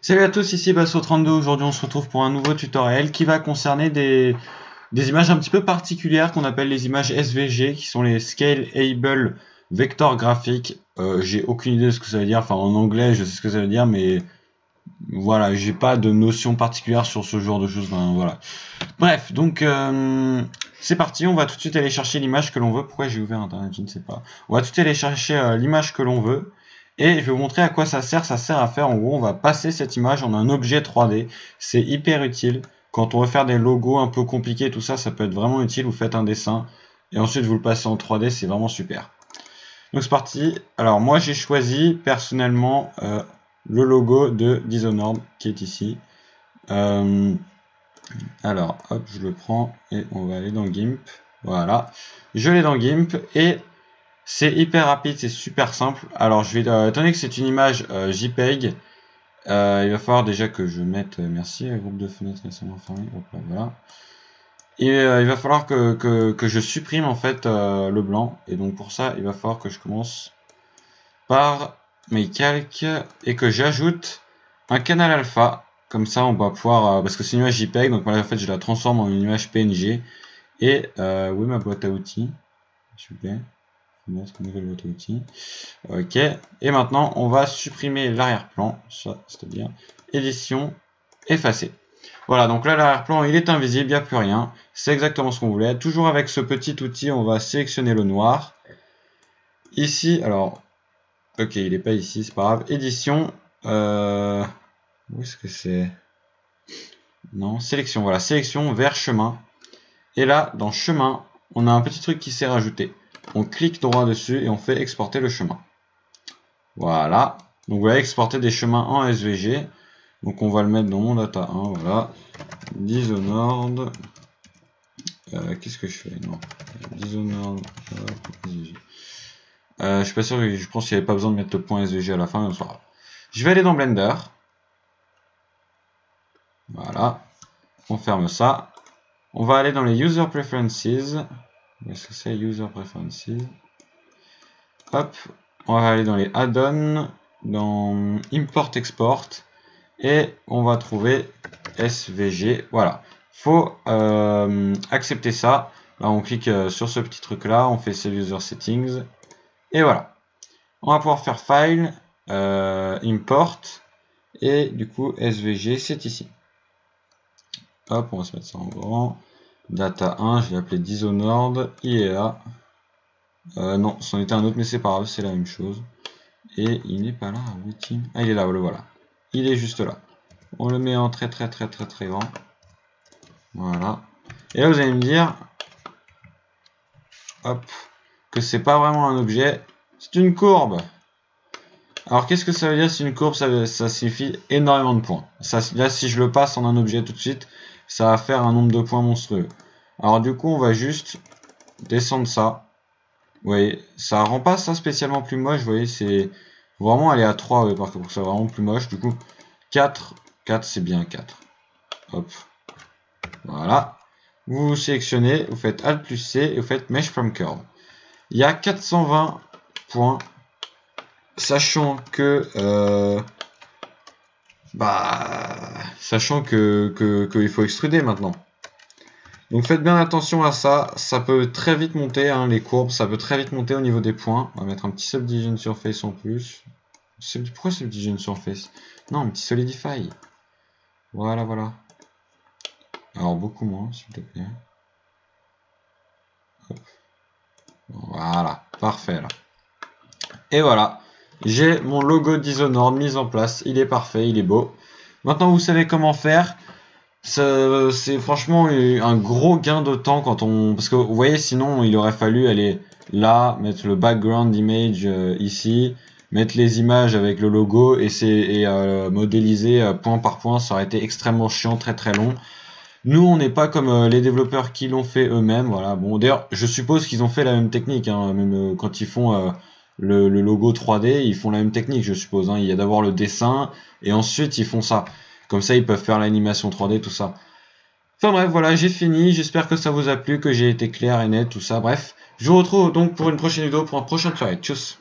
Salut à tous, ici Basso32. Aujourd'hui on se retrouve pour un nouveau tutoriel qui va concerner des images un petit peu particulières qu'on appelle les images SVG, qui sont les Scalable Vector Graphics. J'ai aucune idée de ce que ça veut dire, enfin en anglais je sais ce que ça veut dire, mais voilà, j'ai pas de notion particulière sur ce genre de choses. Ben, voilà. Bref, donc c'est parti, on va tout de suite aller chercher l'image que l'on veut. Pourquoi j'ai ouvert internet, je ne sais pas. On va tout de suite aller chercher l'image que l'on veut. Et je vais vous montrer à quoi ça sert. Ça sert à faire, en gros, on va passer cette image en un objet 3D. C'est hyper utile. Quand on veut faire des logos un peu compliqués, tout ça, ça peut être vraiment utile. Vous faites un dessin et ensuite vous le passez en 3D, c'est vraiment super. Donc c'est parti. Alors moi j'ai choisi personnellement le logo de Dishonored qui est ici. Alors hop, je le prends et on va aller dans GIMP. Voilà, je l'ai dans GIMP et c'est hyper rapide, c'est super simple. Alors je vais, étant donné que c'est une image JPEG, il va falloir déjà que je mette, merci, groupe de fenêtres récemment fermé, hop là, voilà. Et il va falloir que je supprime en fait le blanc. Et donc pour ça, il va falloir que je commence par mes calques et que j'ajoute un canal alpha. Comme ça, on va pouvoir, parce que c'est une image JPEG, donc voilà, en fait, je la transforme en une image PNG. Et où est ma boîte à outils? S'il vous plaît. Mettre une nouvelle boîte à outils. Ok. Et maintenant, on va supprimer l'arrière-plan. Ça, c'est-à-dire édition, effacer. Voilà, donc là, l'arrière-plan, il est invisible, il n'y a plus rien. C'est exactement ce qu'on voulait. Toujours avec ce petit outil, on va sélectionner le noir. Ici, alors, ok, il n'est pas ici, c'est pas grave. Édition, où est-ce que c'est? Non, sélection, voilà, sélection vers chemin. Et là, dans chemin, on a un petit truc qui s'est rajouté. On clique droit dessus et on fait exporter le chemin. Voilà. Donc voilà, exporter des chemins en SVG. Donc on va le mettre dans mon data 1, voilà. Dishonored. Qu'est-ce que je fais? Non. Dishonored. SVG. Je suis pas sûr, je pense qu'il n'y avait pas besoin de mettre le point SVG à la fin. Je vais aller dans Blender. Voilà. On ferme ça. On va aller dans les User Preferences. Où est-ce que c'est User Preferences? Hop. On va aller dans les add-ons, dans Import Export. Et on va trouver SVG. Voilà. Faut accepter ça. Là, on clique sur ce petit truc là. On fait Save User Settings. Et voilà. On va pouvoir faire File, Import. Et du coup, SVG, c'est ici. Hop, on va se mettre ça en grand. Data 1, je vais l'appeler Dishonored. IEA. Non, c'en était un autre, mais c'est pas grave, c'est la même chose. Et il n'est pas là. Ah, il est là, le voilà. Il est juste là. On le met en très grand. Voilà. Et là, vous allez me dire, hop, que c'est pas vraiment un objet, c'est une courbe. Alors, qu'est-ce que ça veut dire si une courbe? Ça signifie énormément de points. Ça, là, si je le passe en un objet tout de suite, ça va faire un nombre de points monstrueux. Alors, du coup, on va juste descendre ça. Vous voyez, ça rend pas ça spécialement plus moche. Vous voyez, c'est vraiment aller à 3, ouais, pour que ça soit vraiment plus moche. Du coup, 4, c'est bien 4. Hop. Voilà. Vous sélectionnez, vous faites Alt plus C et vous faites Mesh from Curve. Il y a 420 points. Sachant que il faut extruder maintenant. Donc faites bien attention à ça, ça peut très vite monter, hein, les courbes, ça peut très vite monter au niveau des points. On va mettre un petit Subdivision Surface en plus. Pourquoi Subdivision Surface? Non, un petit Solidify. Voilà, voilà. Alors beaucoup moins, s'il te plaît. Hop. Voilà, parfait là. Et voilà, j'ai mon logo Dishonored mis en place, il est parfait, il est beau. Maintenant vous savez comment faire. C'est franchement un gros gain de temps quand on... Parce que vous voyez, sinon il aurait fallu aller là, mettre le background image ici, mettre les images avec le logo et modéliser point par point. Ça aurait été extrêmement chiant, très long. Nous, on n'est pas comme les développeurs qui l'ont fait eux-mêmes. Voilà. Bon, d'ailleurs, je suppose qu'ils ont fait la même technique. Hein, même quand ils font le logo 3D, ils font la même technique, je suppose. Hein. Il y a d'abord le dessin et ensuite ils font ça. Comme ça, ils peuvent faire l'animation 3D, tout ça. Enfin bref, voilà, j'ai fini. J'espère que ça vous a plu, que j'ai été clair et net, tout ça. Bref, je vous retrouve donc pour une prochaine vidéo, pour un prochain tutoriel. Tchuss!